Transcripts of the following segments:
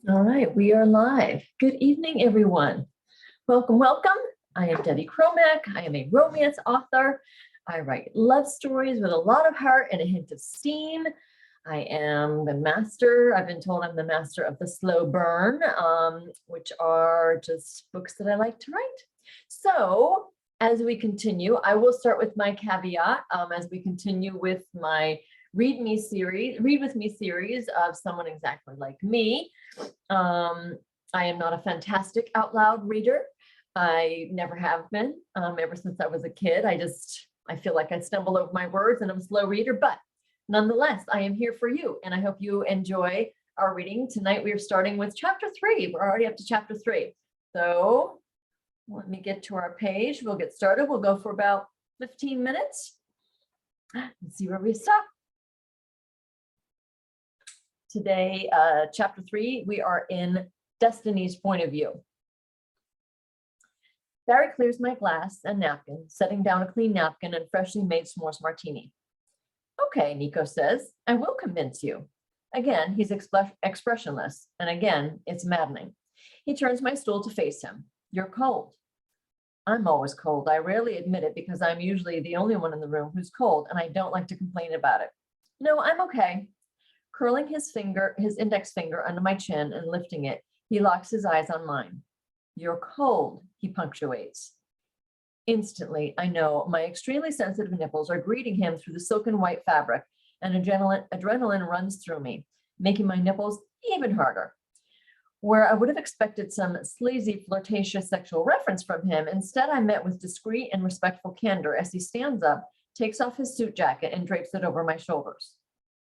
All right, we are live. Good evening, everyone. Welcome, welcome. I am Debbie Cromack. I am a romance author. I write love stories with a lot of heart and a hint of steam. I am the master. I've been told I'm the master of the slow burn, which are just books that I like to write. So as we continue, I will start with my caveat as we continue with my read with me series of someone exactly like me. I am not a fantastic out loud reader. I never have been ever since I was a kid. I feel like I stumble over my words and I'm a slow reader, but nonetheless, I am here for you and I hope you enjoy our reading. Tonight we are starting with chapter 3. We're already up to chapter 3. So let me get to our page. We'll get started. We'll go for about 15 minutes and see where we stop. Today, chapter 3, we are in Destiny's point of view. Barry clears my glass and napkin, setting down a clean napkin and freshly made s'mores martini. Okay, Nico says, I will convince you. Again, he's expressionless, and again, it's maddening. He turns my stool to face him. You're cold. I'm always cold. I rarely admit it because I'm usually the only one in the room who's cold, and I don't like to complain about it. No, I'm okay. Curling his index finger under my chin and lifting it, he locks his eyes on mine. You're cold, he punctuates. Instantly, I know my extremely sensitive nipples are greeting him through the silken white fabric, and adrenaline runs through me, making my nipples even harder. Where I would have expected some sleazy, flirtatious sexual reference from him, instead I met with discreet and respectful candor as he stands up, takes off his suit jacket, and drapes it over my shoulders.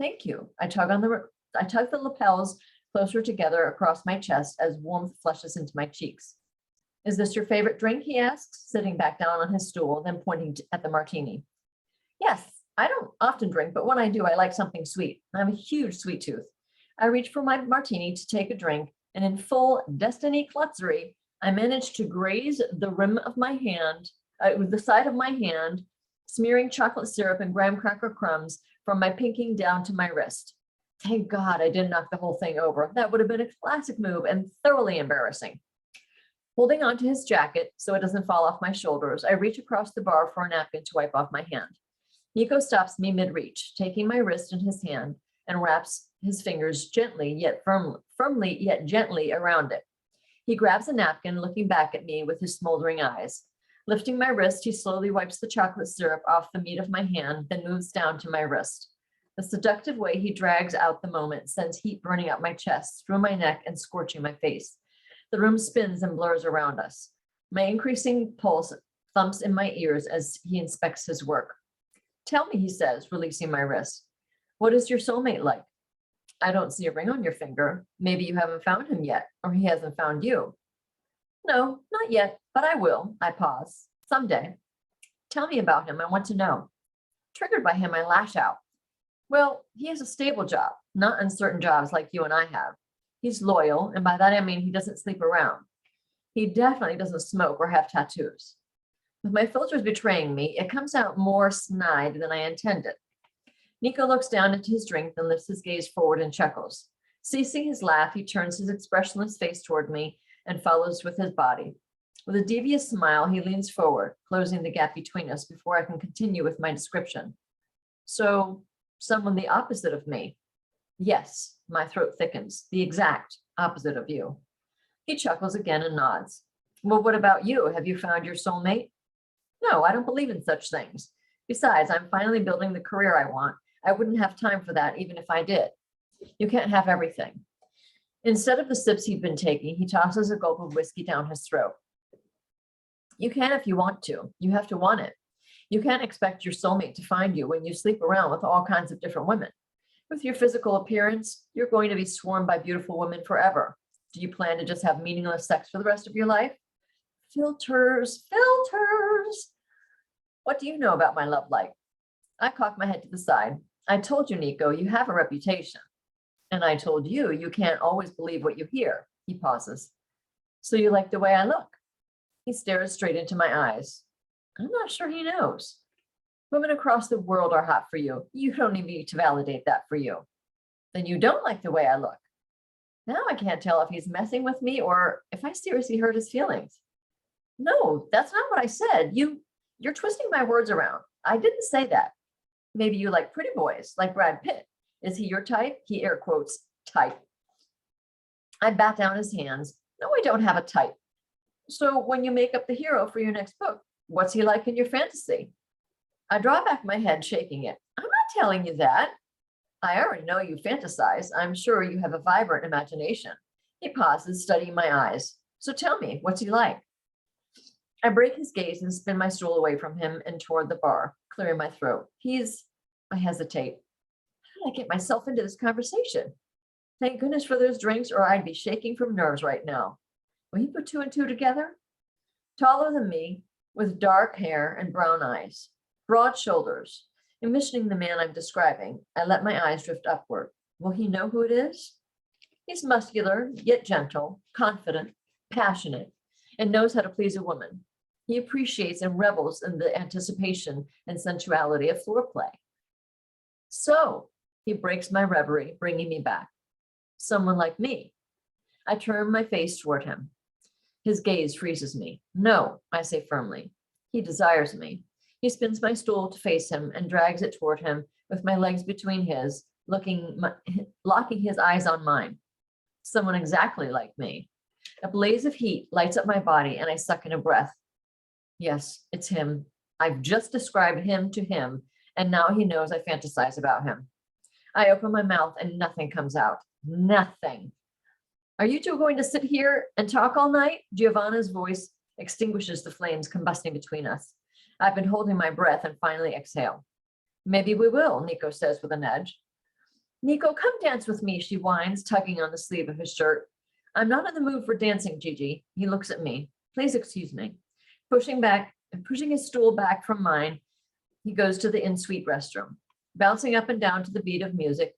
Thank you. I tug the lapels closer together across my chest as warmth flushes into my cheeks. Is this your favorite drink? He asks, sitting back down on his stool, then pointing at the martini. Yes, I don't often drink, but when I do, I like something sweet. I have a huge sweet tooth. I reach for my martini to take a drink, and in full Destiny klutzery, I manage to graze the rim of my hand, with the side of my hand, smearing chocolate syrup and graham cracker crumbs from my pinking down to my wrist. Thank God I didn't knock the whole thing over. That would have been a classic move and thoroughly embarrassing. Holding onto his jacket so it doesn't fall off my shoulders, I reach across the bar for a napkin to wipe off my hand. Nico stops me mid-reach, taking my wrist in his hand and wraps his fingers gently yet firmly yet gently around it. He grabs a napkin, looking back at me with his smoldering eyes. Lifting my wrist, he slowly wipes the chocolate syrup off the meat of my hand, then moves down to my wrist. The seductive way he drags out the moment sends heat burning up my chest, through my neck, and scorching my face. The room spins and blurs around us. My increasing pulse thumps in my ears as he inspects his work. Tell me, he says, releasing my wrist. What is your soulmate like? I don't see a ring on your finger. Maybe you haven't found him yet, or he hasn't found you. No, not yet, but I will. I pause. Someday. Tell me about him. I want to know. Triggered by him, I lash out. Well, he has a stable job, not uncertain jobs like you and I have. He's loyal, and by that I mean he doesn't sleep around. He definitely doesn't smoke or have tattoos. With my filters betraying me, it comes out more snide than I intended. Nico looks down into his drink, then lifts his gaze forward and chuckles. Ceasing his laugh, he turns his expressionless face toward me and follows with his body. With a devious smile, he leans forward, closing the gap between us before I can continue with my description. So, someone the opposite of me. Yes, my throat thickens, the exact opposite of you. He chuckles again and nods. Well, what about you? Have you found your soulmate? No, I don't believe in such things. Besides, I'm finally building the career I want. I wouldn't have time for that even if I did. You can't have everything. Instead of the sips he'd been taking, he tosses a gulp of whiskey down his throat. You can if you want to. You have to want it. You can't expect your soulmate to find you when you sleep around with all kinds of different women. With your physical appearance, you're going to be swarmed by beautiful women forever. Do you plan to just have meaningless sex for the rest of your life? Filters, filters. What do you know about my love life? I cock my head to the side. I told you, Nico, you have a reputation. And I told you, you can't always believe what you hear. He pauses. So you like the way I look? He stares straight into my eyes. I'm not sure he knows. Women across the world are hot for you. You don't need me to validate that for you. Then you don't like the way I look. Now I can't tell if he's messing with me or if I seriously hurt his feelings. No, that's not what I said. You're twisting my words around. I didn't say that. Maybe you like pretty boys, like Brad Pitt. Is he your type? He air quotes type. I bat down his hands. No, I don't have a type. So when you make up the hero for your next book, what's he like in your fantasy? I draw back my head, shaking it. I'm not telling you that. I already know you fantasize. I'm sure you have a vibrant imagination. He pauses, studying my eyes. So tell me, what's he like? I break his gaze and spin my stool away from him and toward the bar, clearing my throat. I hesitate. How did I get myself into this conversation? Thank goodness for those drinks, or I'd be shaking from nerves right now. Will he put two and two together? Taller than me, with dark hair and brown eyes, broad shoulders. Envisioning the man I'm describing, I let my eyes drift upward. Will he know who it is? He's muscular, yet gentle, confident, passionate, and knows how to please a woman. He appreciates and revels in the anticipation and sensuality of foreplay. So, he breaks my reverie, bringing me back. Someone like me. I turn my face toward him. His gaze freezes me. No, I say firmly. He desires me. He spins my stool to face him and drags it toward him with my legs between his, locking his eyes on mine. Someone exactly like me. A blaze of heat lights up my body and I suck in a breath. Yes, it's him. I've just described him to him, and now he knows I fantasize about him. I open my mouth and nothing comes out. Nothing. Are you two going to sit here and talk all night? Giovanna's voice extinguishes the flames combusting between us. I've been holding my breath and finally exhale. Maybe we will, Nico says with an edge. Nico, come dance with me, she whines, tugging on the sleeve of his shirt. I'm not in the mood for dancing, Gigi. He looks at me. Please excuse me. Pushing his stool back from mine, he goes to the in-suite restroom. Bouncing up and down to the beat of music,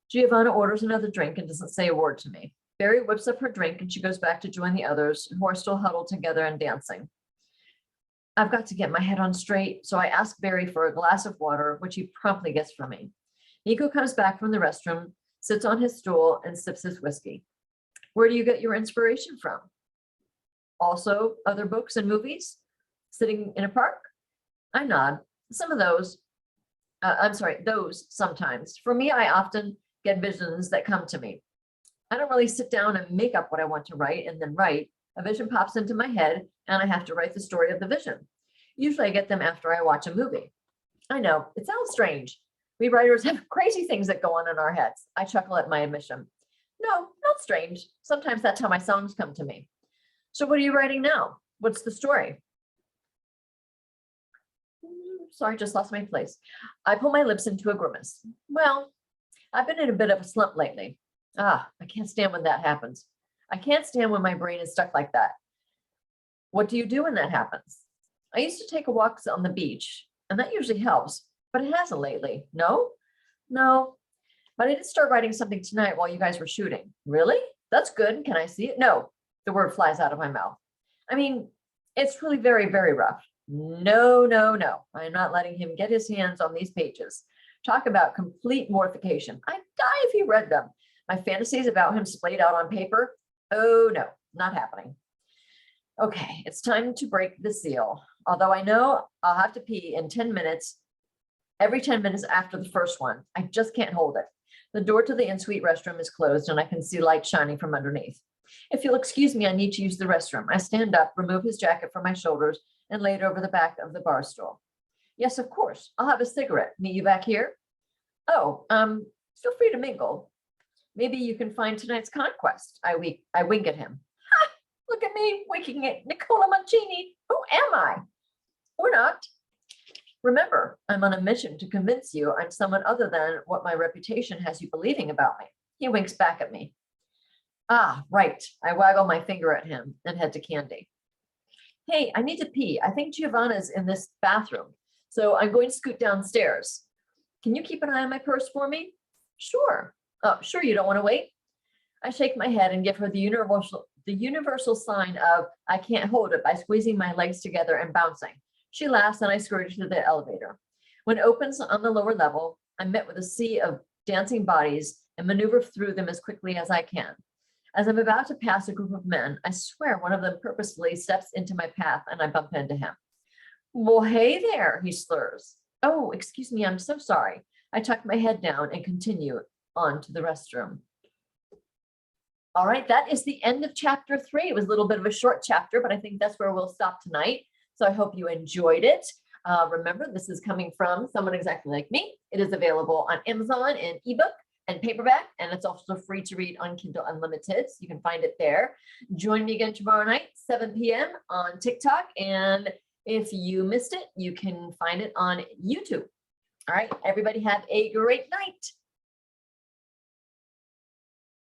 Giovanna orders another drink and doesn't say a word to me. Barry whips up her drink and she goes back to join the others who are still huddled together and dancing. I've got to get my head on straight, so I ask Barry for a glass of water, which he promptly gets for me. Nico comes back from the restroom, sits on his stool, and sips his whiskey. Where do you get your inspiration from? Also, other books and movies? Sitting in a park? I nod. Some of those. Those sometimes. For me, I often get visions that come to me. I don't really sit down and make up what I want to write and then write. A vision pops into my head and I have to write the story of the vision. Usually I get them after I watch a movie. I know, it sounds strange. We writers have crazy things that go on in our heads. I chuckle at my admission. No, not strange. Sometimes that's how my songs come to me. So what are you writing now? What's the story? Sorry, just lost my place. I pull my lips into a grimace. Well, I've been in a bit of a slump lately. I can't stand when that happens. I can't stand when my brain is stuck like that. What do you do when that happens? I used to take walks on the beach, and that usually helps, but it hasn't lately. No? No. But I did start writing something tonight while you guys were shooting. Really? That's good. Can I see it? No. The word flies out of my mouth. I mean, it's really very, very rough. No, no, no. I'm not letting him get his hands on these pages. Talk about complete mortification. I'd die if he read them. My fantasies about him splayed out on paper. Oh, no, not happening. Okay, it's time to break the seal. Although I know I'll have to pee in 10 minutes, every 10 minutes after the first one. I just can't hold it. The door to the in-suite restroom is closed and I can see light shining from underneath. If you'll excuse me, I need to use the restroom. I stand up, remove his jacket from my shoulders, and lay it over the back of the bar stool. Yes, of course. I'll have a cigarette. Meet you back here? Oh, feel free to mingle. Maybe you can find tonight's conquest. I wink at him. Ha! Look at me winking at Niccolo Mancini. Who am I? Or not. Remember, I'm on a mission to convince you I'm someone other than what my reputation has you believing about me. He winks back at me. Ah, right. I waggle my finger at him and head to Candy. Hey, I need to pee. I think Giovanna's in this bathroom, so I'm going to scoot downstairs. Can you keep an eye on my purse for me? Sure. Oh, sure, you don't want to wait? I shake my head and give her the universal sign of I can't hold it by squeezing my legs together and bouncing. She laughs and I scurry to the elevator. When it opens on the lower level, I'm met with a sea of dancing bodies and maneuver through them as quickly as I can. As I'm about to pass a group of men, I swear one of them purposefully steps into my path and I bump into him. Well, hey there, he slurs. Oh, excuse me, I'm so sorry. I tuck my head down and continue on to the restroom. All right, that is the end of chapter 3. It was a little bit of a short chapter, but I think that's where we'll stop tonight. So I hope you enjoyed it. Remember, this is coming from someone exactly like me. It is available on Amazon in ebook and paperback, and it's also free to read on Kindle Unlimited. So you can find it there. Join me again tomorrow night, 7 p.m. on TikTok. And if you missed it, you can find it on YouTube. All right, everybody have a great night.